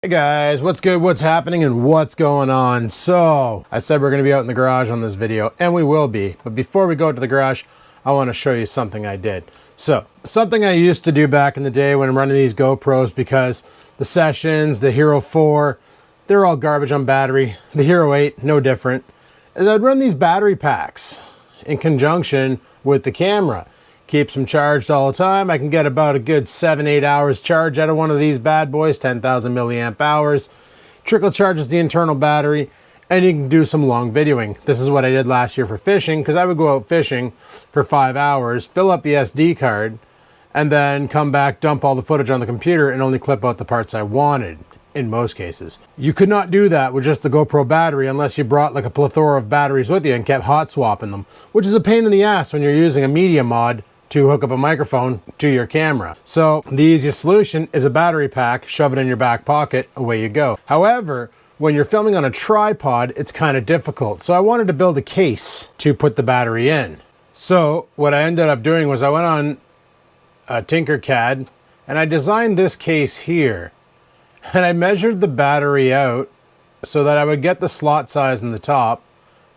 Hey guys, what's good, what's happening, and what's going on? So, I said we're going to be out in the garage on this video, and we will be. But before we go to the garage, I want to show you something I did. So, something I used to do back in the day when I'm running these GoPros, because the Sessions, the Hero 4, they're all garbage on battery. The Hero 8, no different. Is I'd run these battery packs in conjunction with the camera. Keeps them charged all the time. I can get about a good 7-8 hours charge out of one of these bad boys, 10,000 milliamp hours. Trickle charges the internal battery, and you can do some long videoing. This is what I did last year for fishing, because I would go out fishing for 5 hours, fill up the SD card, and then come back, dump all the footage on the computer, and only clip out the parts I wanted. In most cases. You could not do that with just the GoPro battery unless you brought like a plethora of batteries with you and kept hot swapping them, which is a pain in the ass when you're using a media mod to hook up a microphone to your camera. So the easiest solution is a battery pack, shove it in your back pocket, away you go. However, when you're filming on a tripod, it's kind of difficult. So I wanted to build a case to put the battery in. So what I ended up doing was I went on Tinkercad and I designed this case here. And I measured the battery out so that I would get the slot size in the top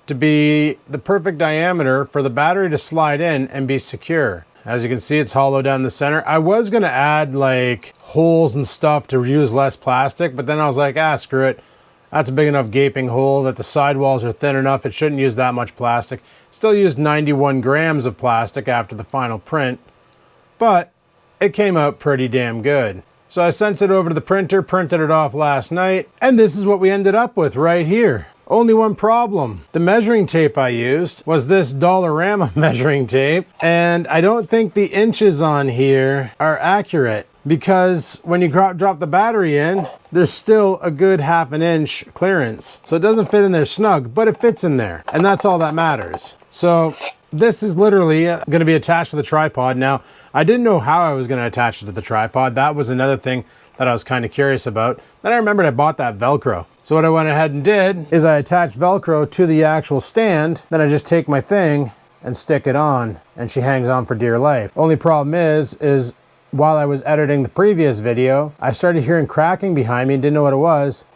to be the perfect diameter for the battery to slide in and be secure. As you can see, it's hollow down the center. I was gonna add like holes and stuff to use less plastic, but then I was like, screw it. That's a big enough gaping hole that the sidewalls are thin enough. It shouldn't use that much plastic. Still used 91 grams of plastic after the final print, but it came out pretty damn good. So I sent it over to the printer, printed it off last night, and this is what we ended up with right here. Only one problem. The measuring tape I used was this Dollarama measuring tape, and I don't think the inches on here are accurate because when you drop the battery in, there's still a good ½ inch clearance. So it doesn't fit in there snug, but it fits in there, and that's all that matters. So this is literally going to be attached to the tripod. Now, I didn't know how I was going to attach it to the tripod. That was another thing that I was kind of curious about. Then I remembered I bought that Velcro. So what I went ahead and did is I attached Velcro to the actual stand. Then I just take my thing and stick it on, and she hangs on for dear life. Only problem is while I was editing the previous video, I started hearing cracking behind me and didn't know what it was.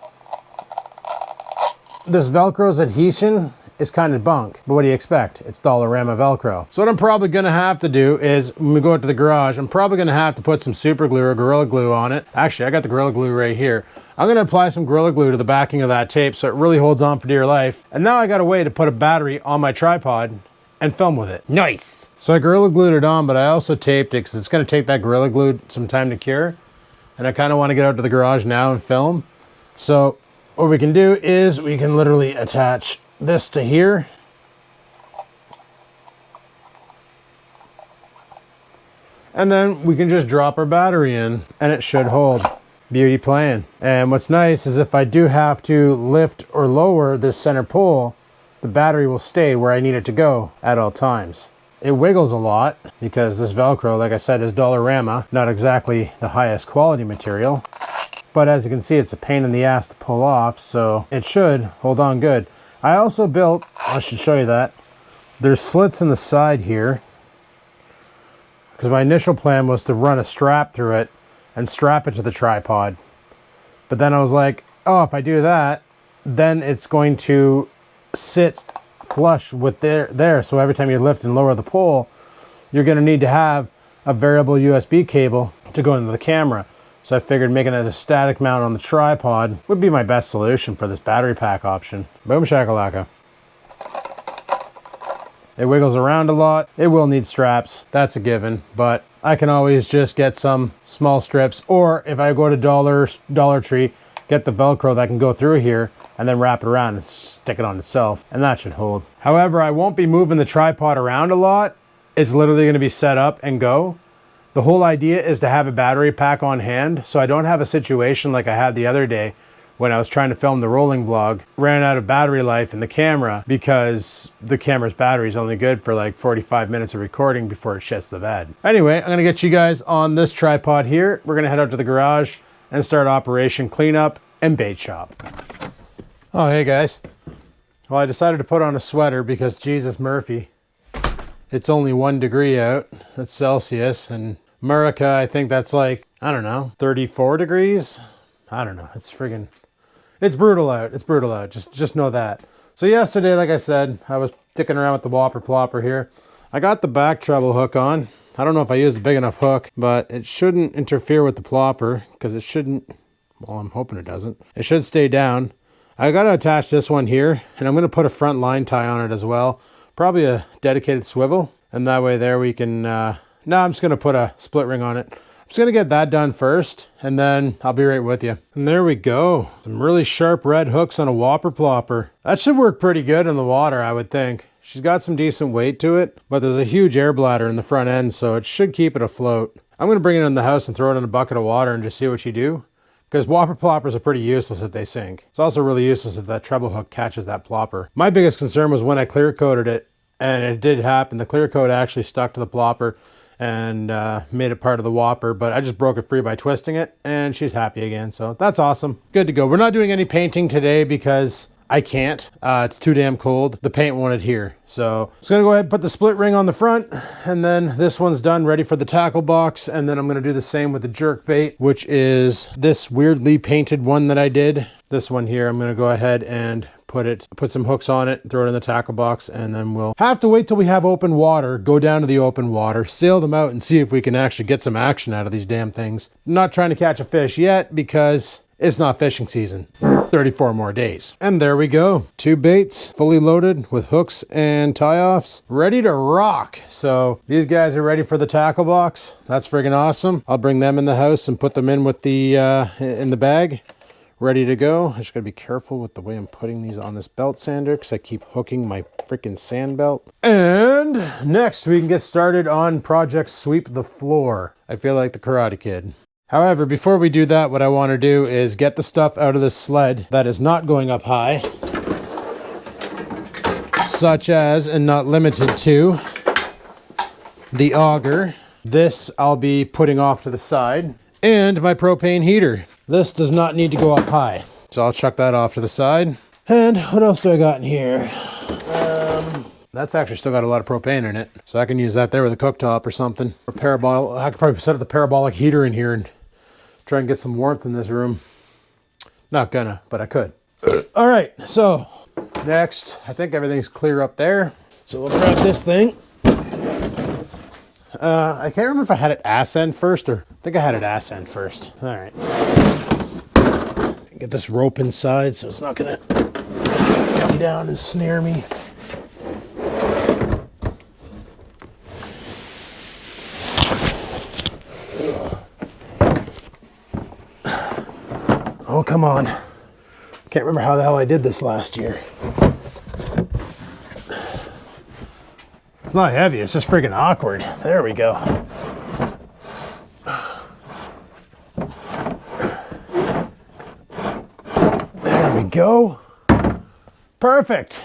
This Velcro's adhesion is kind of bunk, but what do you expect? It's Dollarama Velcro. So what I'm probably gonna have to do is, when we go out to the garage, I'm probably gonna have to put some super glue or Gorilla Glue on it. Actually, I got the Gorilla Glue right here. I'm gonna apply some Gorilla Glue to the backing of that tape so it really holds on for dear life. And now I got a way to put a battery on my tripod and film with it. Nice! So I Gorilla Glued it on, but I also taped it because it's gonna take that Gorilla Glue some time to cure. And I kinda wanna get out to the garage now and film. So what we can do is we can literally attach this to here. And then we can just drop our battery in and it should hold. Beauty playing. And what's nice is if I do have to lift or lower this center pole, the battery will stay where I need it to go at all times. It wiggles a lot because this Velcro, like I said, is Dollarama, not exactly the highest quality material. But as you can see, it's a pain in the ass to pull off, so it should hold on good. I also built, I should show you that, there's slits in the side here because my initial plan was to run a strap through it and strap it to the tripod. But then I was like, oh, if I do that, then it's going to sit flush with there. So every time you lift and lower the pole, you're going to need to have a variable USB cable to go into the camera. So I figured making it a static mount on the tripod would be my best solution for this battery pack option. Boom shakalaka. It wiggles around a lot. It will need straps. That's a given, but I can always just get some small strips, or if I go to Dollar Tree, get the Velcro that can go through here and then wrap it around and stick it on itself, and that should hold. However, I won't be moving the tripod around a lot. It's literally going to be set up and go. The whole idea is to have a battery pack on hand, so I don't have a situation like I had the other day when I was trying to film the rolling vlog, ran out of battery life in the camera because the camera's battery is only good for like 45 minutes of recording before it shits the bed. Anyway, I'm gonna get you guys on this tripod here. We're gonna head out to the garage and start Operation Cleanup and Bait Shop. Oh, hey guys. Well, I decided to put on a sweater because Jesus Murphy, it's only 1 degree out. That's Celsius, and America, I think that's like, I don't know, 34 degrees. I don't know. It's friggin', it's brutal out. It's brutal out. Just know that. So yesterday, like I said, I was dicking around with the whopper plopper here. I got the back treble hook on. I don't know if I used a big enough hook, but it shouldn't interfere with the plopper because it shouldn't, well, I'm hoping it doesn't. It should stay down. I got to attach this one here, and I'm going to put a front line tie on it as well. Probably a dedicated swivel, and that way there we can, no, I'm just going to put a split ring on it. I'm just going to get that done first, and then I'll be right with you. And there we go. Some really sharp red hooks on a whopper plopper. That should work pretty good in the water, I would think. She's got some decent weight to it, but there's a huge air bladder in the front end, so it should keep it afloat. I'm going to bring it in the house and throw it in a bucket of water and just see what you do. Because whopper ploppers are pretty useless if they sink. It's also really useless if that treble hook catches that plopper. My biggest concern was when I clear coated it, and it did happen. The clear coat actually stuck to the plopper and made it part of the whopper, but I just broke it free by twisting it, and she's happy again, so that's awesome. Good to go. We're not doing any painting today because I can't. It's too damn cold. The paint won't adhere. So I'm just gonna go ahead and put the split ring on the front, and then this one's done, ready for the tackle box. And then I'm gonna do the same with the jerk bait, which is this weirdly painted one that I did. This one here, I'm gonna go ahead and put some hooks on it, throw it in the tackle box, and then we'll have to wait till we have open water, go down to the open water, sail them out, and see if we can actually get some action out of these damn things. I'm not trying to catch a fish yet because it's not fishing season. 34 more days. And there we go. 2 baits, fully loaded with hooks and tie-offs, ready to rock. So these guys are ready for the tackle box. That's friggin' awesome. I'll bring them in the house and put them in with the in the bag, ready to go. I just gotta be careful with the way I'm putting these on this belt sander because I keep hooking my freaking sand belt. And next we can get started on Project Sweep the Floor. I feel like the Karate Kid. However, before we do that, what I want to do is get the stuff out of this sled that is not going up high, such as, and not limited to, the auger. This I'll be putting off to the side, and my propane heater. This does not need to go up high, so I'll chuck that off to the side. And what else do I got in here? That's actually still got a lot of propane in it, so I can use that there with a cooktop or something. Or parabolic. I could probably set up the parabolic heater in here and try and get some warmth in this room. Not gonna, but I could. All right, so next, I think everything's clear up there. So we'll grab this thing. I can't remember if I had it ass end first, or I think I had it ass end first. All right. Get this rope inside so it's not gonna come down and snare me. Oh, come on. Can't remember how the hell I did this last year. It's not heavy, it's just freaking awkward. There we go. There we go. Perfect.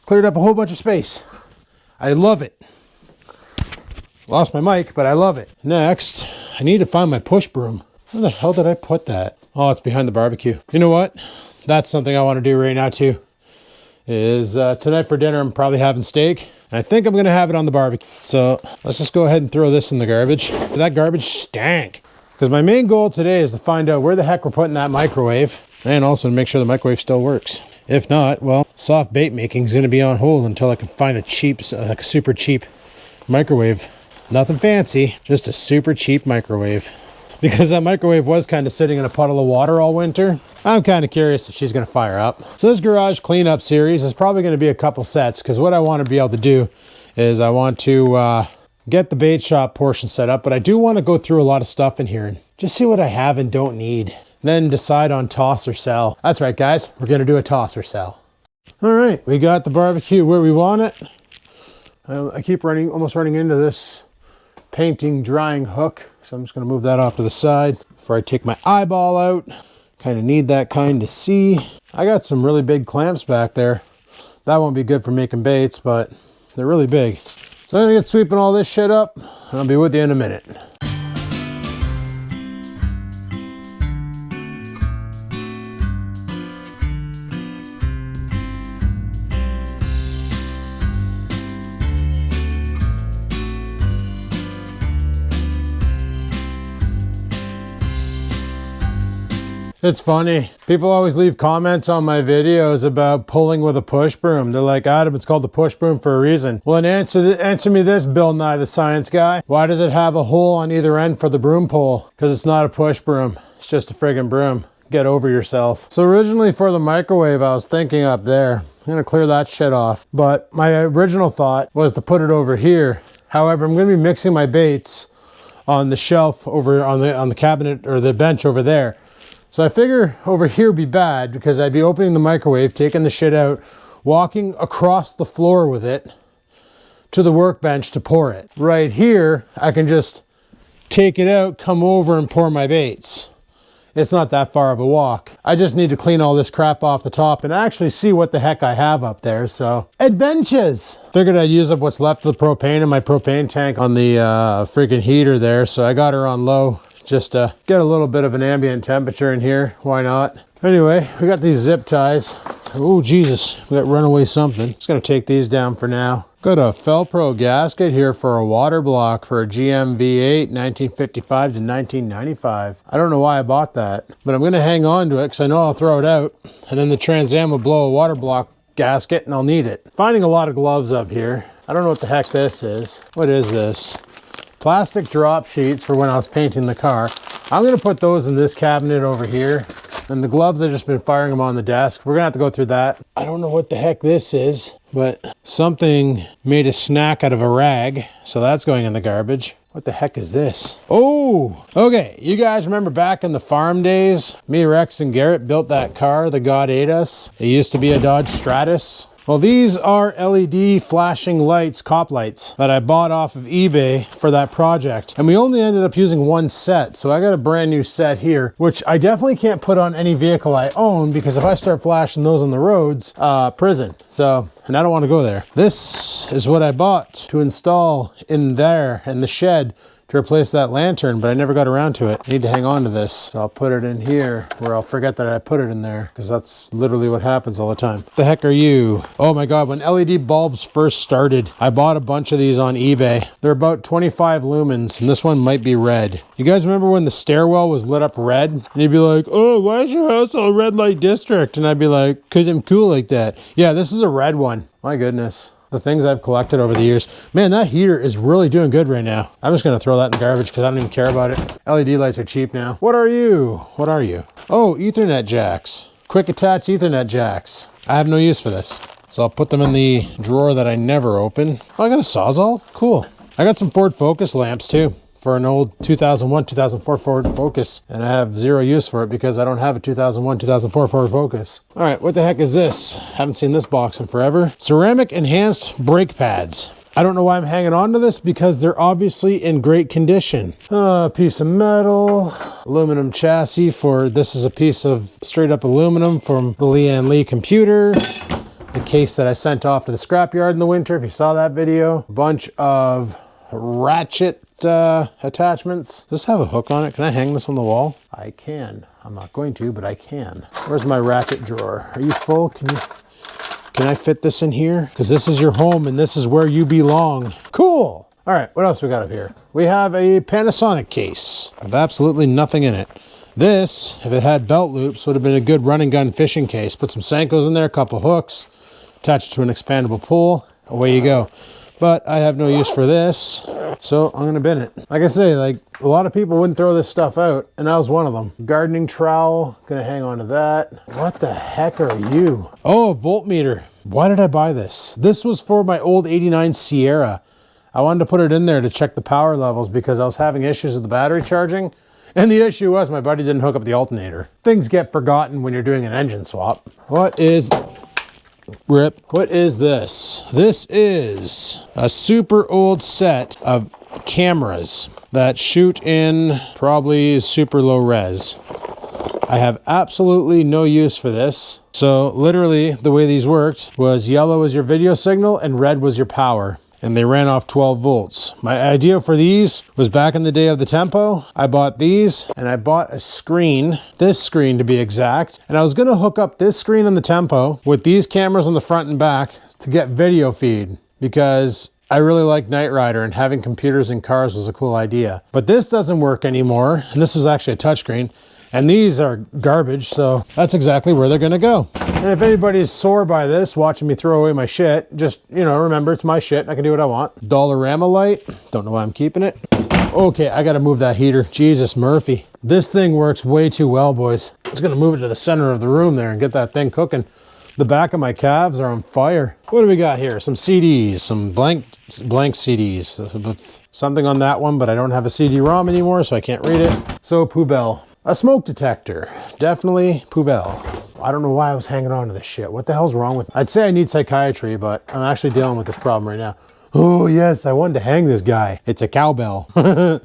Cleared up a whole bunch of space. I love it. Lost my mic, but I love it. Next, I need to find my push broom. Where the hell did I put that? Oh, it's behind the barbecue. You know what? That's something I want to do right now too. Is tonight for dinner I'm probably having steak. And I think I'm gonna have it on the barbecue. So let's just go ahead and throw this in the garbage. That garbage stank. Because my main goal today is to find out where the heck we're putting that microwave. And also to make sure the microwave still works. If not, well, soft bait making is gonna be on hold until I can find a cheap, like a super cheap microwave. Nothing fancy, just a super cheap microwave. Because that microwave was kind of sitting in a puddle of water all winter. I'm kind of curious if she's going to fire up. So this garage cleanup series is probably going to be a couple sets, because what I want to be able to do is I want to get the bait shop portion set up, but I do want to go through a lot of stuff in here and just see what I have and don't need. Then decide on toss or sell. That's right, guys. We're going to do a toss or sell. All right, we got the barbecue where we want it. I keep almost running into this painting drying hook, so I'm just going to move that off to the side before I take my eyeball out. Kind of need that kind to see. I got some really big clamps back there. That won't be good for making baits, but they're really big. So I'm going to get sweeping all this shit up, and I'll be with you in a minute. It's funny. People always leave comments on my videos about pulling with a push broom. They're like, Adam, it's called the push broom for a reason. Well, then answer me this, Bill Nye, the science guy. Why does it have a hole on either end for the broom pull? Because it's not a push broom. It's just a friggin' broom. Get over yourself. So originally for the microwave, I was thinking up there. I'm gonna clear that shit off. But my original thought was to put it over here. However, I'm gonna be mixing my baits on the shelf over on the cabinet or the bench over there. So I figure over here would be bad because I'd be opening the microwave, taking the shit out, walking across the floor with it to the workbench to pour it. Right here, I can just take it out, come over and pour my baits. It's not that far of a walk. I just need to clean all this crap off the top and actually see what the heck I have up there. So, adventures! Figured I'd use up what's left of the propane in my propane tank on the freaking heater there. So I got her on low just to get a little bit of an ambient temperature in here. Why not? Anyway, we got these zip ties. Oh, Jesus, we got runaway something. Just gonna take these down for now. Got a Felpro gasket here for a water block for a GM V8, 1955 to 1995. I don't know why I bought that, but I'm gonna hang on to it because I know I'll throw it out and then the Trans Am will blow a water block gasket and I'll need it. Finding a lot of gloves up here. I don't know what the heck this is. What is this? Plastic drop sheets for when I was painting the car. I'm gonna put those in this cabinet over here. And the gloves, I've just been firing them on the desk. We're gonna have to go through that. I don't know what the heck this is, but something made a snack out of a rag. So that's going in the garbage. What the heck is this? Oh, okay. You guys remember back in the farm days, me, Rex, and Garrett built that car, the God Ate Us. It used to be a Dodge Stratus. Well, these are LED flashing lights, cop lights, that I bought off of eBay for that project. And we only ended up using one set. So I got a brand new set here, which I definitely can't put on any vehicle I own because if I start flashing those on the roads, prison. So, and I don't want to go there. This is what I bought to install in there in the shed to replace that lantern, but I never got around to it. I need to hang on to this. So I'll put it in here where I'll forget that I put it in there because that's literally what happens all the time. What the heck are you? Oh my God, when LED bulbs first started, I bought a bunch of these on eBay. They're about 25 lumens and this one might be red. You guys remember when the stairwell was lit up red? And you'd be like, oh, why is your house a red light district? And I'd be like, cause I'm cool like that. Yeah, this is a red one. My goodness. The things I've collected over the years. Man, that heater is really doing good right now. I'm just gonna throw that in the garbage because I don't even care about it. LED lights are cheap now. What are you? What are you? Oh, Ethernet jacks. Quick attach Ethernet jacks. I have no use for this. So I'll put them in the drawer that I never open. Oh, I got a Sawzall? Cool. I got some Ford Focus lamps too. For an old 2001, 2004 Ford Focus. And I have zero use for it because I don't have a 2001, 2004 Ford Focus. All right, what the heck is this? Haven't seen this box in forever. Ceramic enhanced brake pads. I don't know why I'm hanging on to this because they're obviously in great condition. A piece of metal, aluminum chassis for, this is a piece of straight up aluminum from the Leanne Lee computer. The case that I sent off to the scrapyard in the winter, if you saw that video. A bunch of ratchet attachments. Does this have a hook on it? Can I hang this on the wall? I can. I'm not going to, but I can. Where's my ratchet drawer? Are you full? Can I fit this in here? Because this is your home and this is where you belong. Cool. All right, what else we got up here? We have a Panasonic case with absolutely nothing in it. This, if it had belt loops, would have been a good run and gun fishing case. Put some Senkos in there, a couple hooks, attach it to an expandable pole. Away you go. But I have no use for this, so I'm gonna bin it. Like I say, like a lot of people wouldn't throw this stuff out, and I was one of them. Gardening trowel, gonna hang on to that. What the heck are you? Oh, a voltmeter. Why did I buy this? This was for my old 89 Sierra. I wanted to put it in there to check the power levels because I was having issues with the battery charging. And the issue was my buddy didn't hook up the alternator. Things get forgotten when you're doing an engine swap. What is this? This is a super old set of cameras that shoot in probably super low res. I have absolutely no use for this. So literally the way these worked was yellow was your video signal and red was your power. And they ran off 12 volts. My idea for these was back in the day of the Tempo. I bought these and I bought a screen, this screen to be exact. And I was gonna hook up this screen on the Tempo with these cameras on the front and back to get video feed because I really like Knight Rider and having computers in cars was a cool idea. But this doesn't work anymore. And this was actually a touchscreen. And these are garbage, so that's exactly where they're gonna go. And if anybody's sore by this, watching me throw away my shit, just, you know, remember it's my shit and I can do what I want. Dollarama light, don't know why I'm keeping it. Okay, I gotta move that heater. Jesus Murphy. This thing works way too well, boys. I'm just gonna move it to the center of the room there and get that thing cooking. The back of my calves are on fire. What do we got here? Some CDs, some blank CDs with something on that one, but I don't have a CD-ROM anymore, so I can't read it. So Poubelle. A smoke detector. Definitely Poubelle. I don't know why I was hanging on to this shit. What the hell's wrong with... I'd say I need psychiatry, but I'm actually dealing with this problem right now. Oh yes, I wanted to hang this guy. It's a cowbell. I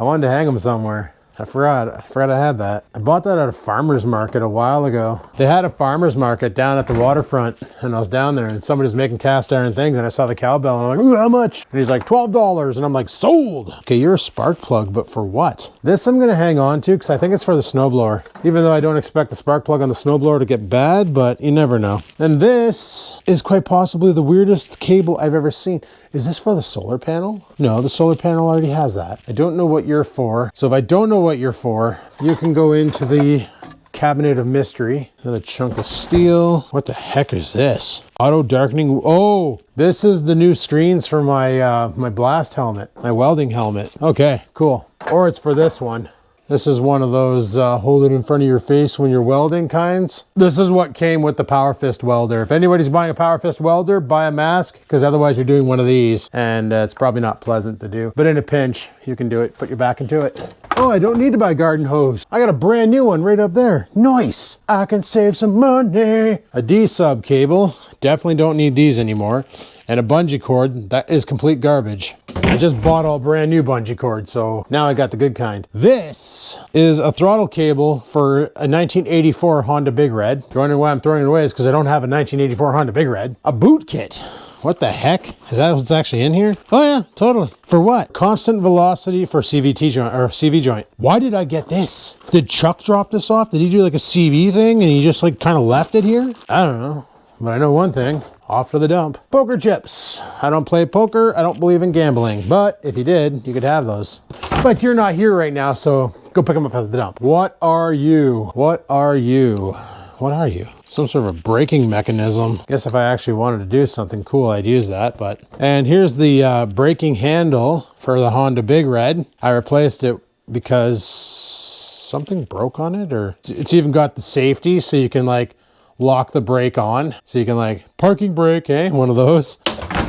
wanted to hang him somewhere. I forgot I had that. I bought that at a farmer's market a while ago. They had a farmer's market down at the waterfront, and I was down there and somebody was making cast iron things, and I saw the cowbell and I'm like, ooh, how much? And he's like, $12. And I'm like, sold. Okay, you're a spark plug, but for what? This I'm gonna hang on to because I think it's for the snowblower. Even though I don't expect the spark plug on the snowblower to get bad, but you never know. And this is quite possibly the weirdest cable I've ever seen. Is this for the solar panel? No, the solar panel already has that. I don't know what you're for. So if I don't know what you're for, you can go into the cabinet of mystery. Another chunk of steel. What the heck is this? Auto darkening. Oh, this is the new screens for my my blast helmet, my welding helmet. Okay, cool. Or it's for this one. This is one of those hold it in front of your face when you're welding kinds. This is what came with the Power Fist welder. If anybody's buying a Power Fist welder, buy a mask, because otherwise you're doing one of these, and it's probably not pleasant to do. But in a pinch, you can do it. Put your back into it. Oh, I don't need to buy garden hose. I got a brand new one right up there. Nice. I can save some money. A D-sub cable. Definitely don't need these anymore. And a bungee cord. That is complete garbage. I just bought all brand new bungee cord, so now I got the good kind. This is a throttle cable for a 1984 Honda Big Red. You're wondering why I'm throwing it away is because I don't have a 1984 Honda Big Red. A boot kit. What the heck? Is that what's actually in here? Oh yeah, totally. For what? Constant velocity for CVT joint, or CV joint. Why did I get this? Did Chuck drop this off? Did he do like a CV thing and he just like kind of left it here? I don't know. But I know one thing, off to the dump. Poker chips. I don't play poker. I don't believe in gambling. But if you did, you could have those. But you're not here right now, so go pick them up at the dump. What are you? What are you? What are you? Some sort of a braking mechanism. Guess if I actually wanted to do something cool, I'd use that, but. And here's the braking handle for the Honda Big Red. I replaced it because something broke on it, or it's even got the safety so you can like lock the brake on. So you can like parking brake, eh? One of those.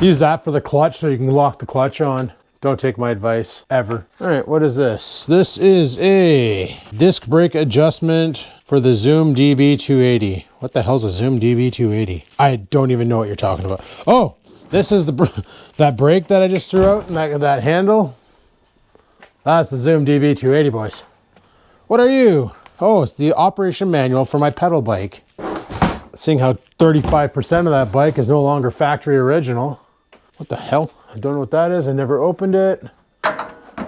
Use that for the clutch so you can lock the clutch on. Don't take my advice, ever. All right, what is this? This is a disc brake adjustment for the Zoom DB280. What the hell's a Zoom DB280? I don't even know what you're talking about. Oh, this is that brake that I just threw out and that handle. That's the Zoom DB280, boys. What are you? Oh, it's the operation manual for my pedal bike. Seeing how 35% of that bike is no longer factory original. What the hell? I don't know what that is. I never opened it.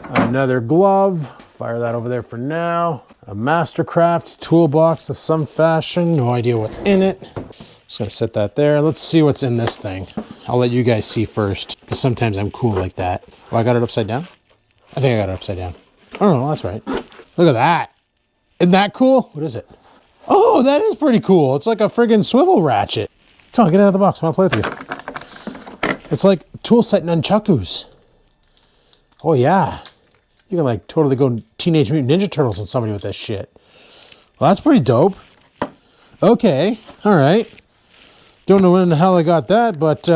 Another glove. Fire that over there for now. A Mastercraft toolbox of some fashion. No idea what's in it. Just gonna set that there. Let's see what's in this thing. I'll let you guys see first, because sometimes I'm cool like that. Oh, I got it upside down? I think I got it upside down. Oh no, that's right. Look at that. Isn't that cool? What is it? Oh, that is pretty cool. It's like a friggin' swivel ratchet. Come on, get out of the box. I want to play with you. It's like tool set nunchakus. Oh yeah. You can like totally go Teenage Mutant Ninja Turtles on somebody with this shit. Well, that's pretty dope. Okay, all right. Don't know when in the hell I got that, but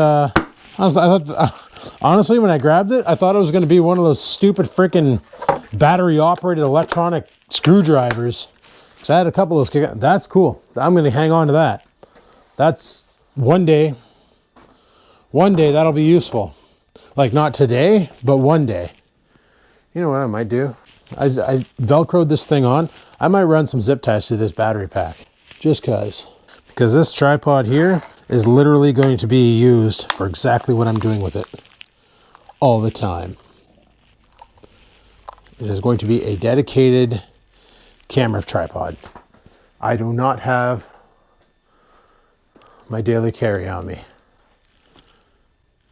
honestly, when I grabbed it, I thought it was going to be one of those stupid freaking battery-operated electronic screwdrivers. Because I had a couple of those. That's cool. I'm going to hang on to that. That's one day that'll be useful. Like not today, but one day. You know what I might do? I Velcroed this thing on. I might run some zip ties through this battery pack. Just cause. Because this tripod here is literally going to be used for exactly what I'm doing with it. All the time. It is going to be a dedicated camera tripod. I do not have my daily carry on me.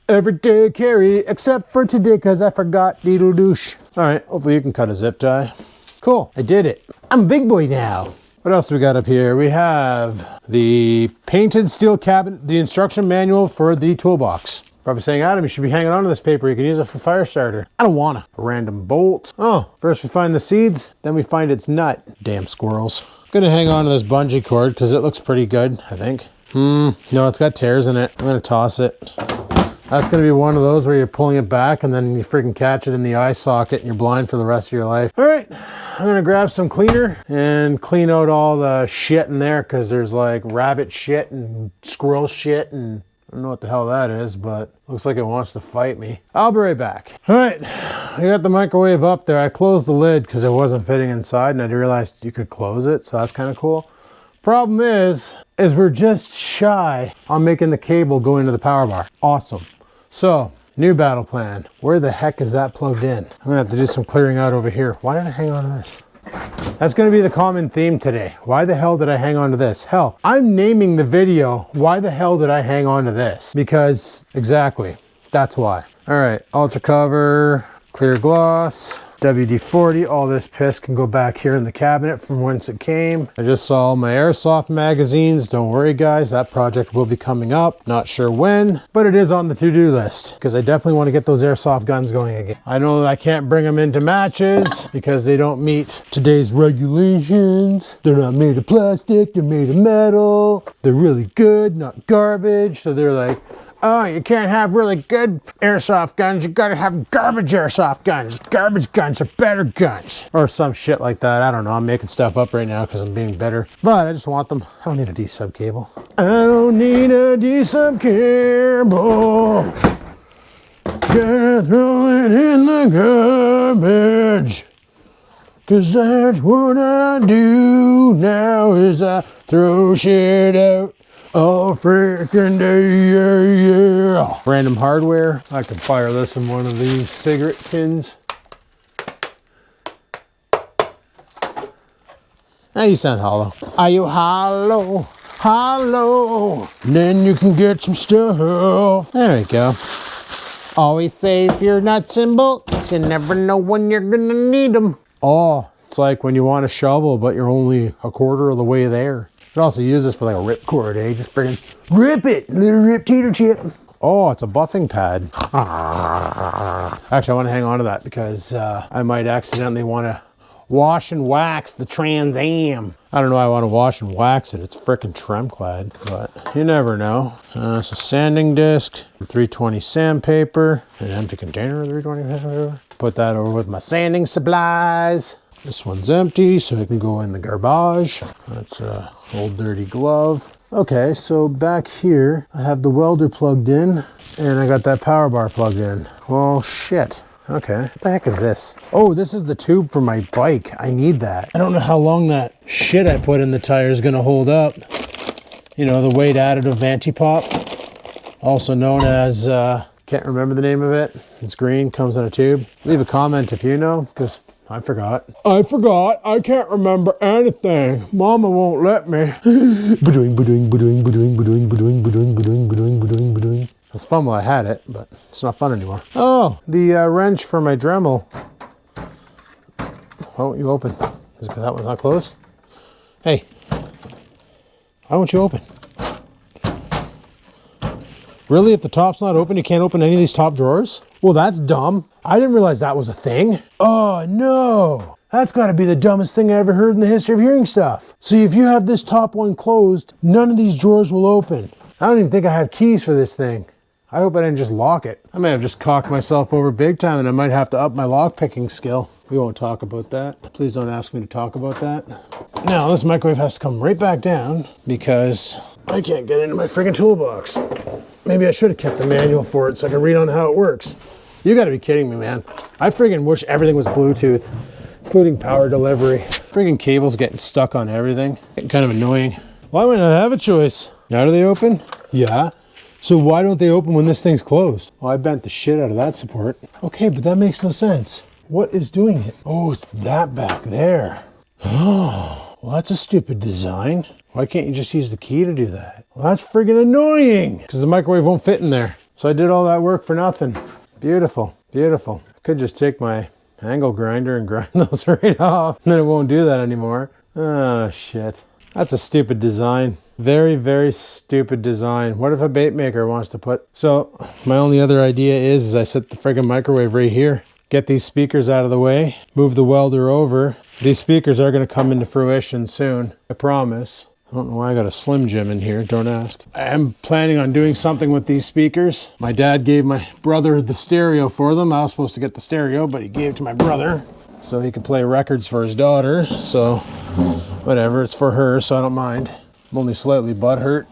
Everyday carry except for today because I forgot. Deedle douche. All right, hopefully you can cut a zip tie. Cool, I did it. I'm a big boy now. What else do we got up here? We have the painted steel cabinet, the instruction manual for the toolbox. Probably saying, Adam, you should be hanging on to this paper. You can use it for fire starter. I don't wanna. A random bolt. Oh, first we find the seeds, then we find its nut. Damn squirrels. Gonna hang on to this bungee cord because it looks pretty good, I think. No, it's got tears in it. I'm gonna toss it. That's gonna be one of those where you're pulling it back and then you freaking catch it in the eye socket and you're blind for the rest of your life. All right, I'm gonna grab some cleaner and clean out all the shit in there because there's like rabbit shit and squirrel shit and I don't know what the hell that is, but looks like it wants to fight me. I'll be right back. All right, I got the microwave up there. I closed the lid because it wasn't fitting inside and I realized you could close it, so that's kind of cool. Problem is we're just shy on making the cable go into the power bar. Awesome. So, new battle plan. Where the heck is that plugged in? I'm gonna have to do some clearing out over here. Why did I hang on to this? That's gonna be the common theme today. Why the hell did I hang on to this? Hell, I'm naming the video, why the hell did I hang on to this? Because, exactly, that's why. All right, ultra cover, clear gloss, WD-40, all this piss can go back here in the cabinet from whence it came. I just saw my airsoft magazines. Don't worry guys, that project will be coming up. Not sure when, but it is on the to-do list because I definitely want to get those airsoft guns going again. I know that I can't bring them into matches because they don't meet today's regulations. They're not made of plastic, they're made of metal. They're really good, not garbage. So they're like, oh, you can't have really good airsoft guns, you gotta have garbage airsoft guns. Garbage guns are better guns. Or some shit like that, I don't know. I'm making stuff up right now because I'm being bitter. But I just want them. I don't need a D-sub cable. I don't need a D-sub cable. Gotta throw it in the garbage. Cause that's what I do now is I throw shit out. Oh, freaking day, yeah. Random hardware. I could fire this in one of these cigarette tins. Now you sound hollow. Are you hollow? Hollow. Then you can get some stuff. There we go. Always save your nuts and bolts. You never know when you're gonna need them. Oh, it's like when you want a shovel, but you're only a quarter of the way there. You could also use this for like a rip cord, eh? Just friggin' rip it, little rip tater chip. Oh, it's a buffing pad. Actually, I want to hang on to that because I might accidentally want to wash and wax the Trans Am. I don't know why I want to wash and wax it. It's frickin' Tremclad, but you never know. It's a sanding disc, 320 sandpaper, an empty container of 320 sandpaper. Put that over with my sanding supplies. This one's empty, so it can go in the garbage. That's an old dirty glove. Okay, so back here, I have the welder plugged in, and I got that power bar plugged in. Well, shit. Okay, what the heck is this? Oh, this is the tube for my bike. I need that. I don't know how long that shit I put in the tire is gonna hold up. You know, the weight additive anti-pop, also known as, can't remember the name of it. It's green, comes in a tube. Leave a comment if you know, because I forgot. I can't remember anything. Mama won't let me. It was fun while I had it, but it's not fun anymore. Oh, the wrench for my Dremel. Why won't you open? Is it because that one's not closed? Hey, why won't you open? Really, if the top's not open, you can't open any of these top drawers? Well, that's dumb. I didn't realize that was a thing. Oh, no. That's got to be the dumbest thing I ever heard in the history of hearing stuff. See, if you have this top one closed, none of these drawers will open. I don't even think I have keys for this thing. I hope I didn't just lock it. I may have just cocked myself over big time and I might have to up my lock picking skill. We won't talk about that. Please don't ask me to talk about that. Now, this microwave has to come right back down because I can't get into my friggin' toolbox. Maybe I should have kept the manual for it so I can read on how it works. You gotta be kidding me, man. I friggin' wish everything was Bluetooth, including power delivery. Friggin' cables getting stuck on everything. Getting kind of annoying. Why would I not have a choice? Now do they open? Yeah. So why don't they open when this thing's closed? Well, I bent the shit out of that support. Okay, but that makes no sense. What is doing it? Oh, it's that back there. Oh, well, that's a stupid design. Why can't you just use the key to do that? Well, that's friggin' annoying because the microwave won't fit in there. So I did all that work for nothing. Beautiful, beautiful. I could just take my angle grinder and grind those right off. Then it won't do that anymore. Oh, shit. That's a stupid design. Very, very stupid design. What if a bait maker wants to put... So, my only other idea is I set the friggin' microwave right here. Get these speakers out of the way. Move the welder over. These speakers are going to come into fruition soon. I promise. I don't know why I got a Slim Jim in here. Don't ask. I am planning on doing something with these speakers. My dad gave my brother the stereo for them. I was supposed to get the stereo, but he gave it to my brother so he could play records for his daughter. So, whatever. It's for her, so I don't mind. I'm only slightly butthurt.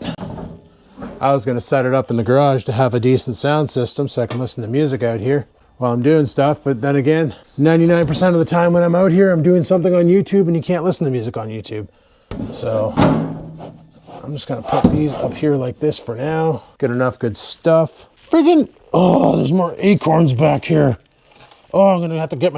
I was going to set it up in the garage to have a decent sound system so I can listen to music out here while I'm doing stuff. But then again, 99% of the time when I'm out here, I'm doing something on YouTube and you can't listen to music on YouTube. So I'm just going to put these up here like this for now. Good enough, good stuff. Friggin', oh, there's more acorns back here. Oh, I'm gonna have to get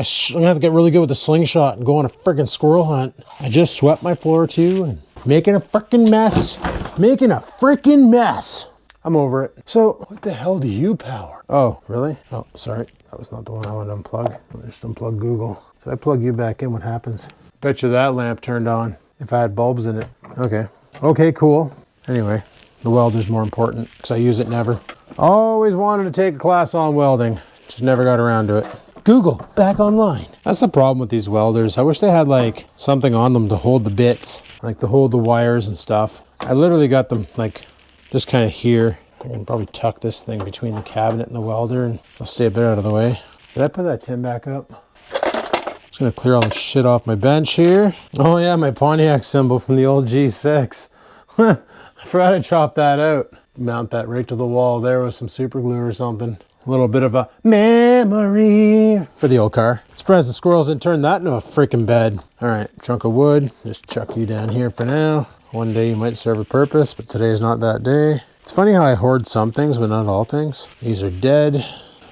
really good with the slingshot and go on a friggin' squirrel hunt. I just swept my floor too and making a friggin' mess. Making a freaking mess. I'm over it. So, what the hell do you power? Oh, really? Oh, sorry. That was not the one I wanted to unplug. I'll just unplug Google. So I plug you back in, what happens? Bet you that lamp turned on if I had bulbs in it. Okay. Okay, cool. Anyway, the welder's more important because I use it never. Always wanted to take a class on welding. Just never got around to it. Google, back online. That's the problem with these welders. I wish they had like something on them to hold the bits, like to hold the wires and stuff. I literally got them like just kind of here. I can probably tuck this thing between the cabinet and the welder and I'll stay a bit out of the way. Did I put that tin back up? Just gonna clear all the shit off my bench here. Oh yeah, my Pontiac symbol from the old G6. I forgot to chop that out. Mount that right to the wall there with some super glue or something. A little bit of a memory for the old car. Surprised the squirrels didn't turn that into a freaking bed. All right, chunk of wood. Just chuck you down here for now. One day you might serve a purpose, but today is not that day. It's funny how I hoard some things, but not all things. These are dead.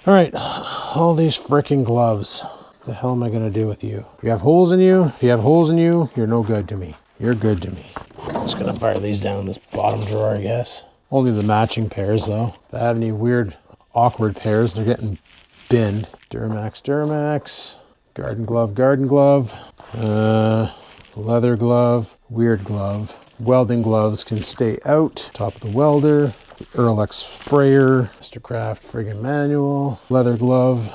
All right, all these freaking gloves. What the hell am I gonna do with you? If you have holes in you, you're no good to me. You're good to me. I'm just gonna fire these down in this bottom drawer, I guess. Only the matching pairs though. If I have any weird awkward pairs, they're getting binned. Duramax, garden glove, leather glove, weird glove. Welding gloves can stay out. Top of the welder, Earl sprayer, Mr. Craft friggin' manual, leather glove.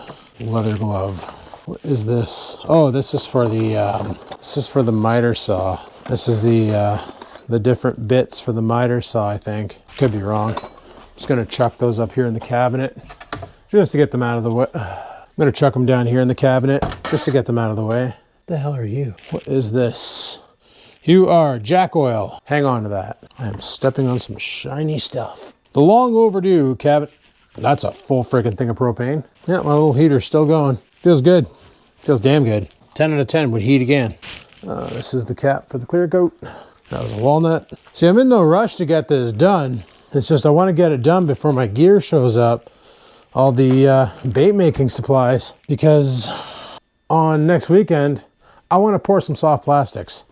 What is this? Oh, this is for the miter saw. This is the different bits for the miter saw, I think. Could be wrong. Just gonna chuck those up here in the cabinet just to get them out of the way. I'm gonna chuck them down here in the cabinet just to get them out of the way. What the hell are you? What is this? You are jack oil. Hang on to that. I am stepping on some shiny stuff. The long overdue cabinet. That's a full freaking thing of propane. Yeah, my little heater's still going. Feels good. Feels damn good. 10 out of 10 would heat again. This is the cap for the clear coat. That was a walnut. See, I'm in no rush to get this done. It's just I want to get it done before my gear shows up. All the bait making supplies. Because on next weekend, I want to pour some soft plastics.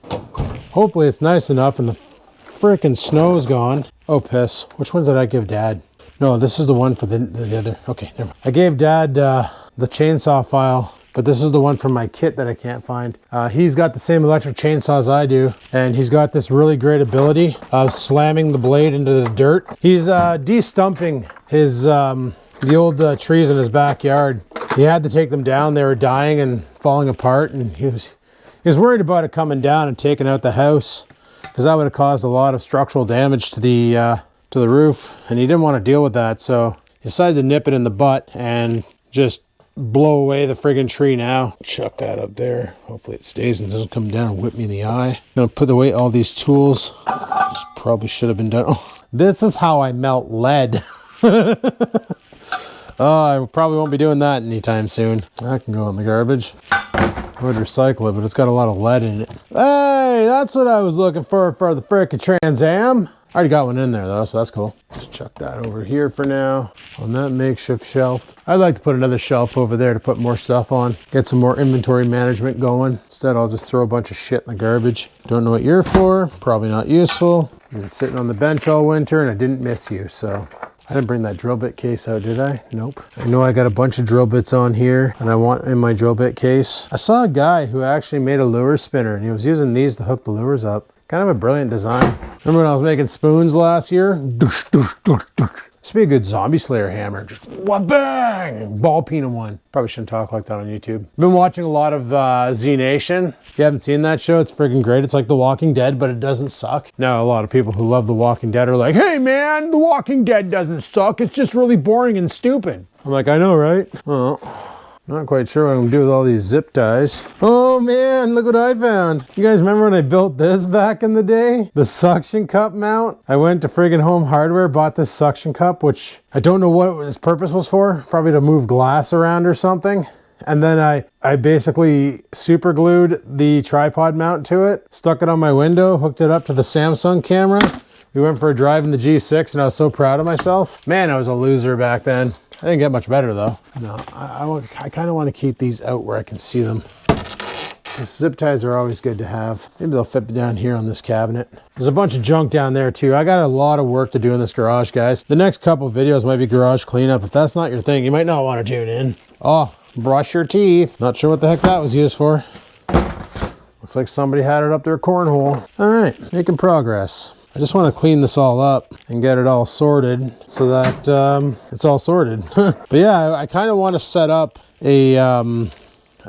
Hopefully it's nice enough and the freaking snow's gone. Oh, piss. Which one did I give Dad? No, this is the one for the other. Okay, never mind. I gave Dad the chainsaw file, but this is the one from my kit that I can't find. He's got the same electric chainsaw as I do, and he's got this really great ability of slamming the blade into the dirt. He's de-stumping his the old trees in his backyard. He had to take them down. They were dying and falling apart, and he was worried about it coming down and taking out the house, because that would have caused a lot of structural damage to the roof, and he didn't want to deal with that, so he decided to nip it in the butt and just blow away the friggin' tree now. Chuck that up there. Hopefully it stays and doesn't come down and whip me in the eye. I'm gonna put away all these tools. This probably should have been done. Oh, this is how I melt lead. Oh, I probably won't be doing that anytime soon. That can go in the garbage. I would recycle it, but it's got a lot of lead in it. Hey, that's what I was looking for the frickin' Trans Am. I already got one in there though, so that's cool. Just chuck that over here for now on that makeshift shelf. I'd like to put another shelf over there to put more stuff on. Get some more inventory management going. Instead, I'll just throw a bunch of shit in the garbage. Don't know what you're for. Probably not useful. I've been sitting on the bench all winter and I didn't miss you, so I didn't bring that drill bit case out, did I? Nope. I know I got a bunch of drill bits on here and I want in my drill bit case. I saw a guy who actually made a lure spinner and he was using these to hook the lures up. Kind of a brilliant design. Remember when I was making spoons last year? This would be a good zombie slayer hammer. Just bang! Ball peen one. Probably shouldn't talk like that on YouTube. Been watching a lot of Z Nation. If you haven't seen that show, it's freaking great. It's like The Walking Dead, but it doesn't suck. Now, a lot of people who love The Walking Dead are like, hey man, The Walking Dead doesn't suck. It's just really boring and stupid. I'm like, I know, right? Well, not quite sure what I'm gonna do with all these zip ties. Oh man, look what I found. You guys remember when I built this back in the day? The suction cup mount? I went to friggin' Home Hardware, bought this suction cup, which I don't know what its purpose was for. Probably to move glass around or something. And then I basically super glued the tripod mount to it, stuck it on my window, hooked it up to the Samsung camera. We went for a drive in the G6 and I was so proud of myself. Man, I was a loser back then. I didn't get much better though. No, I kind of want to keep these out where I can see them. Zip ties are always good to have. Maybe they'll fit down here on this cabinet. There's a bunch of junk down there too. I got a lot of work to do in this garage, guys. The next couple of videos might be garage cleanup. If that's not your thing, you might not want to tune in. Oh, brush your teeth. Not sure what the heck that was used for. Looks like somebody had it up their cornhole. All right, making progress. I just want to clean this all up and get it all sorted so that it's all sorted. But yeah, I kind of want to set up a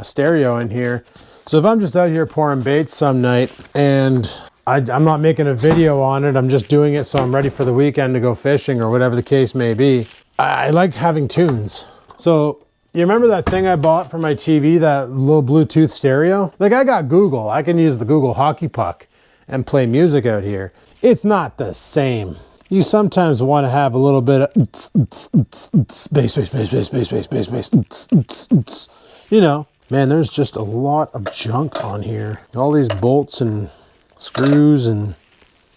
stereo in here. So if I'm just out here pouring baits some night and I'm not making a video on it, I'm just doing it so I'm ready for the weekend to go fishing or whatever the case may be. I like having tunes. So you remember that thing I bought for my TV, that little Bluetooth stereo? Like I got Google, I can use the Google Hockey Puck and play music out here. It's not the same. You sometimes want to have a little bit of bass, bass, bass, bass, bass, bass, bass, bass. You know, man, there's just a lot of junk on here. All these bolts and screws and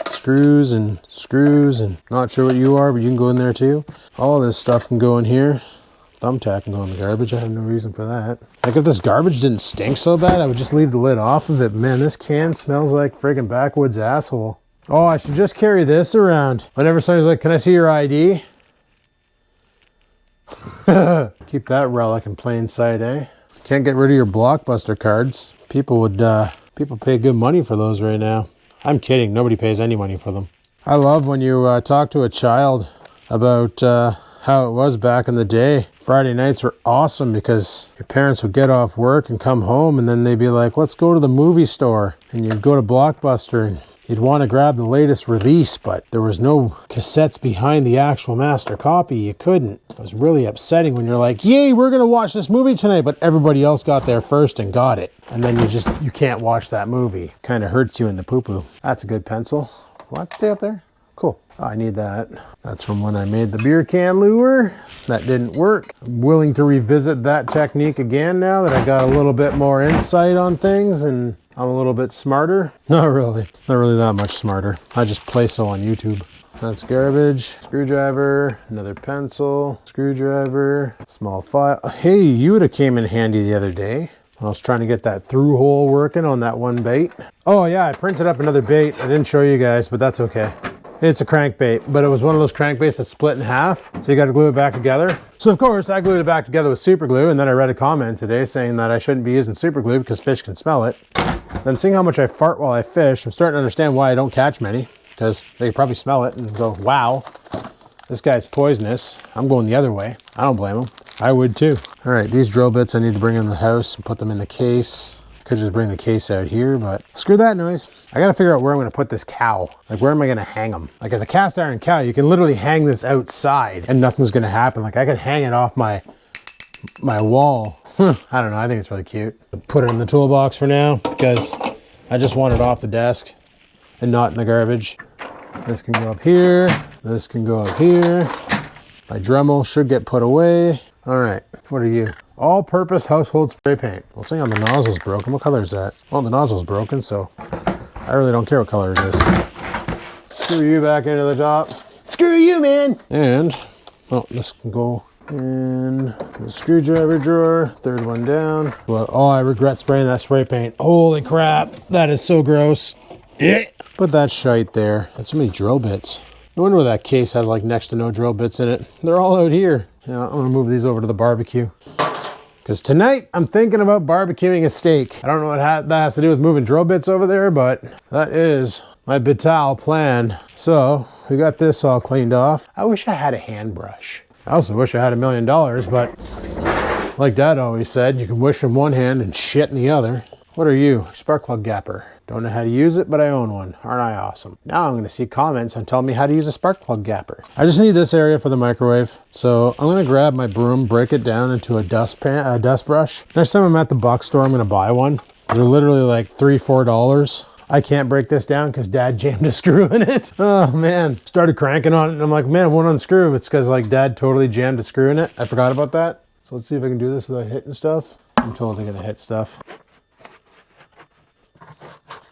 screws and screws and not sure what you are, but you can go in there too. All this stuff can go in here. Thumbtack can go in the garbage. I have no reason for that. Like if this garbage didn't stink so bad, I would just leave the lid off of it. Man, this can smells like friggin' backwoods asshole. Oh, I should just carry this around. Whenever somebody's like, can I see your ID? Keep that relic in plain sight, eh? Can't get rid of your Blockbuster cards. People pay good money for those right now. I'm kidding, nobody pays any money for them. I love when you talk to a child about how it was back in the day. Friday nights were awesome because your parents would get off work and come home and then they'd be like, let's go to the movie store. And you'd go to Blockbuster and you'd want to grab the latest release, but there was no cassettes behind the actual master copy. You couldn't. It was really upsetting when you're like, yay, we're going to watch this movie tonight, but everybody else got there first and got it. And then you can't watch that movie. Kind of hurts you in the poo-poo. That's a good pencil. Will that stay up there? Cool. Oh, I need that. That's from when I made the beer can lure. That didn't work. I'm willing to revisit that technique again now that I got a little bit more insight on things and I'm a little bit smarter. Not really. Not really that much smarter. I just play so on YouTube. That's garbage. Screwdriver, another pencil, screwdriver, small file. Hey, you would have came in handy the other day. I was trying to get that through hole working on that one bait. Oh yeah, I printed up another bait. I didn't show you guys, but that's okay. It's a crankbait, but it was one of those crankbaits that's split in half, so you got to glue it back together. So of course, I glued it back together with super glue, and then I read a comment today saying that I shouldn't be using super glue because fish can smell it. Then seeing how much I fart while I fish, I'm starting to understand why I don't catch many, because they could probably smell it and go, wow, this guy's poisonous. I'm going the other way. I don't blame him. I would too. All right, these drill bits I need to bring in the house and put them in the case. Could just bring the case out here, but screw that noise. I gotta figure out where I'm gonna put this cow. Like, where am I gonna hang him? Like, it's a cast iron cow. You can literally hang this outside and nothing's gonna happen. Like, I could hang it off my wall. I don't know, I think it's really cute. Put it in the toolbox for now because I just want it off the desk and not in the garbage. This can go up here. This can go up here. My Dremel should get put away. All right, what are you? All-purpose household spray paint. We'll see how the nozzle's broken. What color is that? Well, the nozzle's broken, so I really don't care what color it is. Screw you back into the top. Screw you, man! And, well, this can go in the screwdriver drawer. Third one down. But, oh, I regret spraying that spray paint. Holy crap, that is so gross. Put that shite there. That's so many drill bits. No wonder why that case has like next to no drill bits in it. They're all out here. Yeah, I'm gonna move these over to the barbecue. Because tonight, I'm thinking about barbecuing a steak. I don't know what that has to do with moving drill bits over there, but that is my Vital plan. So, we got this all cleaned off. I wish I had a hand brush. I also wish I had $1 million, but like Dad always said, you can wish in one hand and shit in the other. What are you? Spark plug gapper. Don't know how to use it, but I own one. Aren't I awesome? Now I'm gonna see comments and tell me how to use a spark plug gapper. I just need this area for the microwave. So I'm gonna grab my broom, break it down into a dust brush. Next time I'm at the buck store, I'm gonna buy one. They're literally like $3, $4. I can't break this down because Dad jammed a screw in it. Oh man, started cranking on it and I'm like, man, it won't unscrew. It's because like Dad totally jammed a screw in it. I forgot about that. So let's see if I can do this without hitting stuff. I'm totally gonna hit stuff.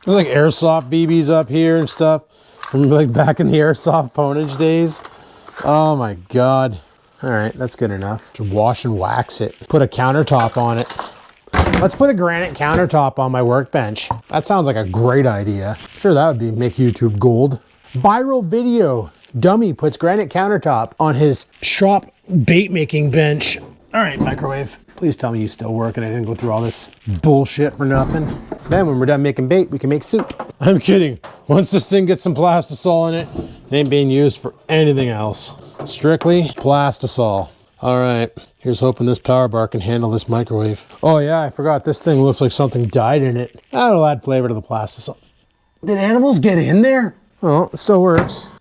There's like airsoft BBs up here and stuff from like back in the airsoft ponage days. Oh my God. All right, that's good enough. Just wash and wax it. Put a countertop on it. Let's put a granite countertop on my workbench. That sounds like a great idea. Sure, that would make YouTube gold. Viral video. Dummy puts granite countertop on his shop bait making bench. All right, microwave. Please tell me you still work and I didn't go through all this bullshit for nothing. Then when we're done making bait, we can make soup. I'm kidding. Once this thing gets some plastisol in it, it ain't being used for anything else. Strictly plastisol. All right, here's hoping this power bar can handle this microwave. Oh yeah, I forgot this thing looks like something died in it. That'll add flavor to the plastisol. Did animals get in there? Oh, it still works.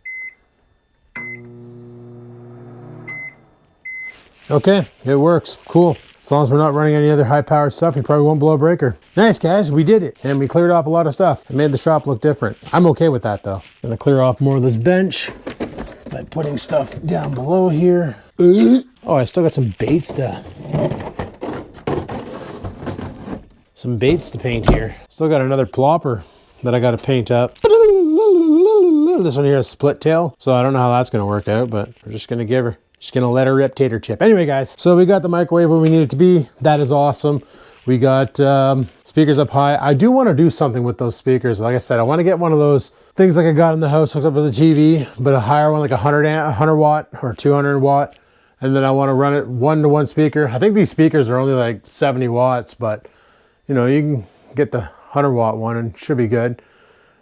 Okay, it works. Cool. As long as we're not running any other high-powered stuff, we probably won't blow a breaker. Nice, guys. We did it. And we cleared off a lot of stuff. It made the shop look different. I'm okay with that, though. Gonna clear off more of this bench by putting stuff down below here. Oh, I still got some baits to paint here. Still got another plopper that I got to paint up. This one here is split tail, so I don't know how that's going to work out, but we're just going to give her. Just gonna let her rip tater chip. Anyway, guys, so we got the microwave where we need it to be. That is awesome. We got speakers up high. I do want to do something with those speakers. Like I said, I want to get one of those things like I got in the house hooked up with the TV, but a higher one, like 100 watt or 200 watt. And then I want to run it 1-to-1 speaker. I think these speakers are only like 70 watts, but you know, you can get the 100 watt one and it should be good.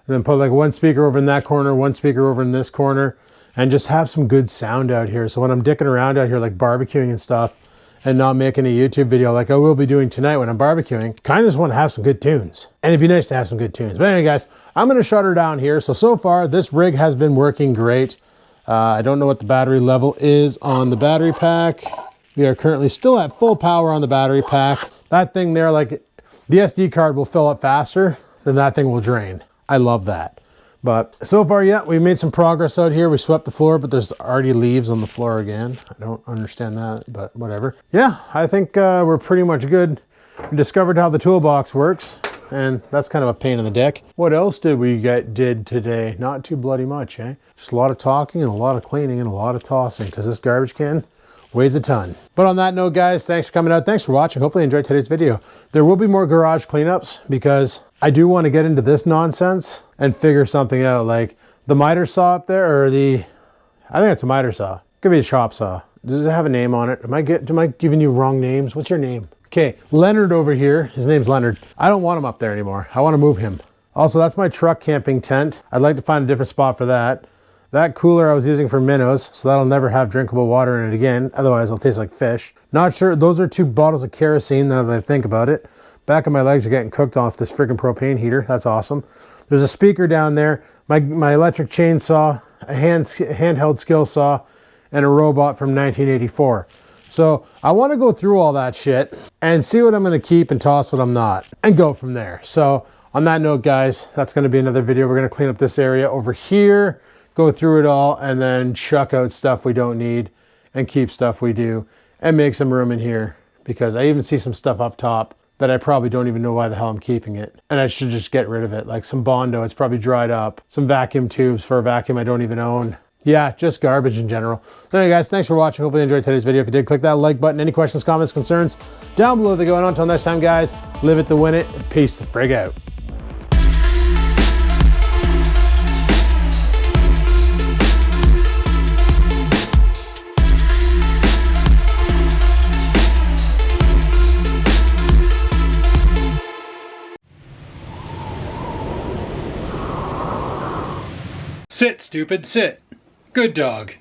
And then put like one speaker over in that corner, one speaker over in this corner, and just have some good sound out here. So when I'm dicking around out here like barbecuing and stuff and not making a YouTube video like I will be doing tonight when I'm barbecuing, kind of just want to have some good tunes. And it'd be nice to have some good tunes. But anyway, guys, I'm going to shut her down here. So far, this rig has been working great. I don't know what the battery level is on the battery pack. We are currently still at full power on the battery pack. That thing there, like the SD card will fill up faster than that thing will drain. I love that. But so far, yeah, we made some progress out here. We swept the floor, but there's already leaves on the floor again. I don't understand that, but whatever. Yeah, I think we're pretty much good. We discovered how the toolbox works, and that's kind of a pain in the dick. What else did we did today? Not too bloody much, eh? Just a lot of talking and a lot of cleaning and a lot of tossing, because this garbage can weighs a ton. But on that note, guys, thanks for coming out. Thanks for watching. Hopefully you enjoyed today's video. There will be more garage cleanups because I do want to get into this nonsense and figure something out. Like the miter saw up there, or I think it's a miter saw. Could be a chop saw. Does it have a name on it? Am I giving you wrong names? What's your name? Okay, Leonard over here. His name's Leonard. I don't want him up there anymore. I want to move him. Also, that's my truck camping tent. I'd like to find a different spot for that. That cooler I was using for minnows, so that'll never have drinkable water in it again. Otherwise, it'll taste like fish. Not sure. Those are 2 bottles of kerosene now that I think about it. Back of my legs are getting cooked off this freaking propane heater. That's awesome. There's a speaker down there, my electric chainsaw, a handheld skill saw, and a robot from 1984. So I want to go through all that shit and see what I'm going to keep and toss what I'm not, and go from there. So on that note, guys, that's going to be another video. We're going to clean up this area over here, go through it all, and then chuck out stuff we don't need and keep stuff we do, and make some room in here, because I even see some stuff up top that I probably don't even know why the hell I'm keeping it. And I should just get rid of it. Like some Bondo, it's probably dried up. Some vacuum tubes for a vacuum I don't even own. Yeah, just garbage in general. Anyway, guys, thanks for watching. Hopefully you enjoyed today's video. If you did, click that like button. Any questions, comments, concerns, down below they go. And until next time, guys, live it to win it. Peace the frig out. Sit, stupid, sit. Good dog.